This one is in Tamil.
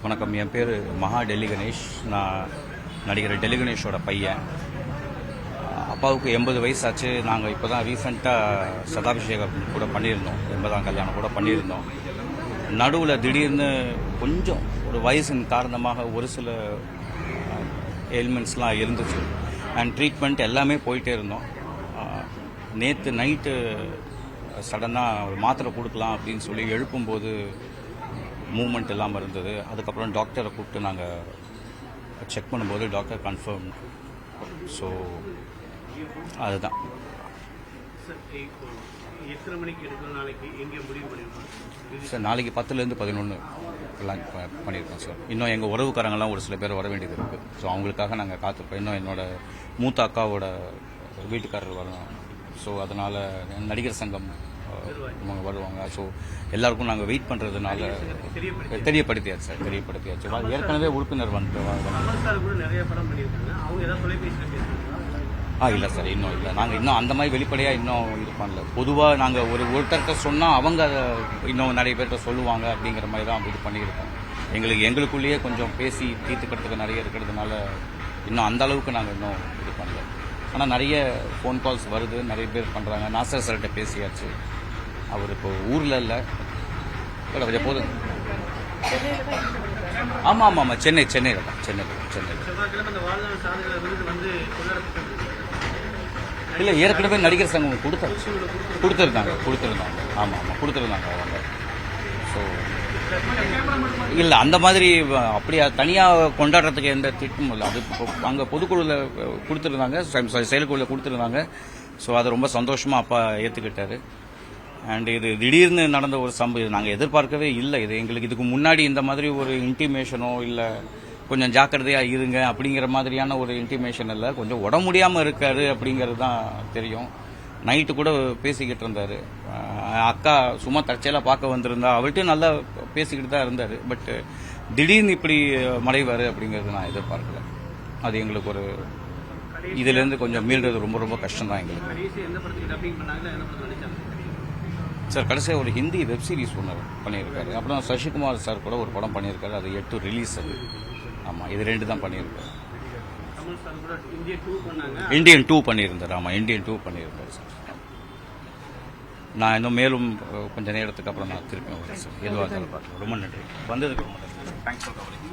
வணக்கம், என் பேர் மகா டெல்லி கணேஷ். நான் நடிகர் டெல்லி கணேஷோட பையன். அப்பாவுக்கு 80 வயசு ஆச்சு. நாங்கள் இப்போ தான் ரீசெண்டாக சதாபிஷேகம் கூட பண்ணியிருந்தோம், 80ஆம் கல்யாணம் கூட பண்ணியிருந்தோம். நடுவில் திடீர்னு கொஞ்சம் ஒரு வயசின் காரணமாக ஒரு சில எலிமெண்ட்ஸ்லாம் இருந்துச்சு. அண்ட் ட்ரீட்மெண்ட் எல்லாமே போயிட்டே இருந்தோம். நேற்று நைட்டு சடனாக ஒரு மாத்திரை கொடுக்கலாம் அப்படின்னு சொல்லி எழுப்பும்போது மூமெண்ட் இல்லாமல் இருந்தது. அதுக்கப்புறம் டாக்டரை கூப்பிட்டு நாங்கள் செக் பண்ணும்போது டாக்டர் கன்ஃபார்ம். ஸோ அதுதான் சார். நாளைக்கு 10லேருந்து 11 எல்லாம் பண்ணியிருக்கோம் சார். இன்னும் எங்கள் உறவுக்காரங்கெல்லாம் ஒரு சில பேர் வர வேண்டியது இருக்குது. ஸோ அவங்களுக்காக நாங்கள் காத்திருப்போம். இன்னும் என்னோட மூத்த அக்காவோட வீட்டுக்காரர் வரணும். ஸோ அதனால் நடிகர் சங்கம் வருவாங்க. ஸோ எல்லாருக்கும் நாங்கள் வெயிட் பண்ணுறதுனால தெரியப்படுத்தியாச்சு சார். தெரியப்படுத்தியாச்சு. ஏற்கனவே உறுப்பினர் வந்துட்டு இல்லை சார், இன்னும் இல்லை. நாங்கள் இன்னும் அந்த மாதிரி வெளிப்படையாக இன்னும் இது பண்ணல. பொதுவாக நாங்கள் ஒருத்தர்கிட்ட சொன்னால் அவங்க அதை இன்னும் நிறைய பேர்கிட்ட சொல்லுவாங்க அப்படிங்கிற மாதிரி தான் இது பண்ணியிருக்கோம். எங்களுக்குள்ளேயே கொஞ்சம் பேசி தீர்த்துக்கிறதுக்கு நிறைய இருக்கிறதுனால இன்னும் அந்த அளவுக்கு நாங்கள் இன்னும் இது பண்ணல. ஆனால் நிறைய ஃபோன் கால்ஸ் வருது, நிறைய பேர் பண்ணுறாங்க. நாசர் சார்கிட்ட பேசியாச்சு. அவர் இப்போ ஊரில் இல்லை, கொஞ்சம் போதும். ஆமாம், சென்னையில் தான். இல்லை, ஏற்கனவே நடிகர் சங்கம் கொடுத்துருந்தாங்க. ஆமாம், கொடுத்துருந்தாங்க அவங்க. ஸோ இல்லை, அந்த மாதிரி அப்படியா தனியாக கொண்டாடுறதுக்கு எந்த திட்டமும் இல்லை. அது அங்கே பொதுக்குழுவில் கொடுத்துருந்தாங்க, செயற்குழுவில் கொடுத்துருந்தாங்க. ஸோ அது ரொம்ப சந்தோஷமாக அப்பா ஏற்றுக்கிட்டாரு. அண்ட் இது திடீர்னு நடந்த ஒரு சம்பவம், நாங்கள் எதிர்பார்க்கவே இல்லை. இது எங்களுக்கு இதுக்கு முன்னாடி இந்த மாதிரி ஒரு இன்டிமேஷனோ இல்லை கொஞ்சம் ஜாக்கிரதையாக இருங்க அப்படிங்கிற மாதிரியான ஒரு இன்டிமேஷன் இல்லை. கொஞ்சம் உடம்பு முடியாமல் இருக்காரு அப்படிங்கிறது தான் தெரியும். நைட்டு கூட பேசிக்கிட்டு இருந்தார். அக்கா சும்மா தற்செயலாக பார்க்க வந்திருந்தா, அவர்கிட்ட நல்லா பேசிக்கிட்டு தான் இருந்தார். பட் திடீர்னு இப்படி மறைவார் அப்படிங்கிறது நான் எதிர்பார்க்கல. அது எங்களுக்கு ஒரு இதுலேருந்து கொஞ்சம் மீள்றது ரொம்ப ரொம்ப கஷ்டம் தான் எங்களுக்கு. சார் கடைசியாக ஒரு ஹிந்தி வெப் சீரிஸ் ஒன்று பண்ணியிருக்காரு. அப்புறம் சசிகுமார் சார் கூட ஒரு படம் பண்ணியிருக்காரு. அது எட்டு ரிலீஸ். அது ஆமாம், இது 2 தான் பண்ணியிருக்காரு. இந்தியன் 2 பண்ணியிருந்தார். ஆமாம், இந்தியன் 2 பண்ணியிருக்காரு சார். நான் இன்னும் மேலும் கொஞ்சம் நேரத்துக்கு அப்புறம் நான் திருப்பி வரேன் சார். எதுவாக இருந்தாலும் பார்த்து ரொம்ப நன்றி. வந்ததுக்கு ரொம்ப நன்றி. Thanks for covering.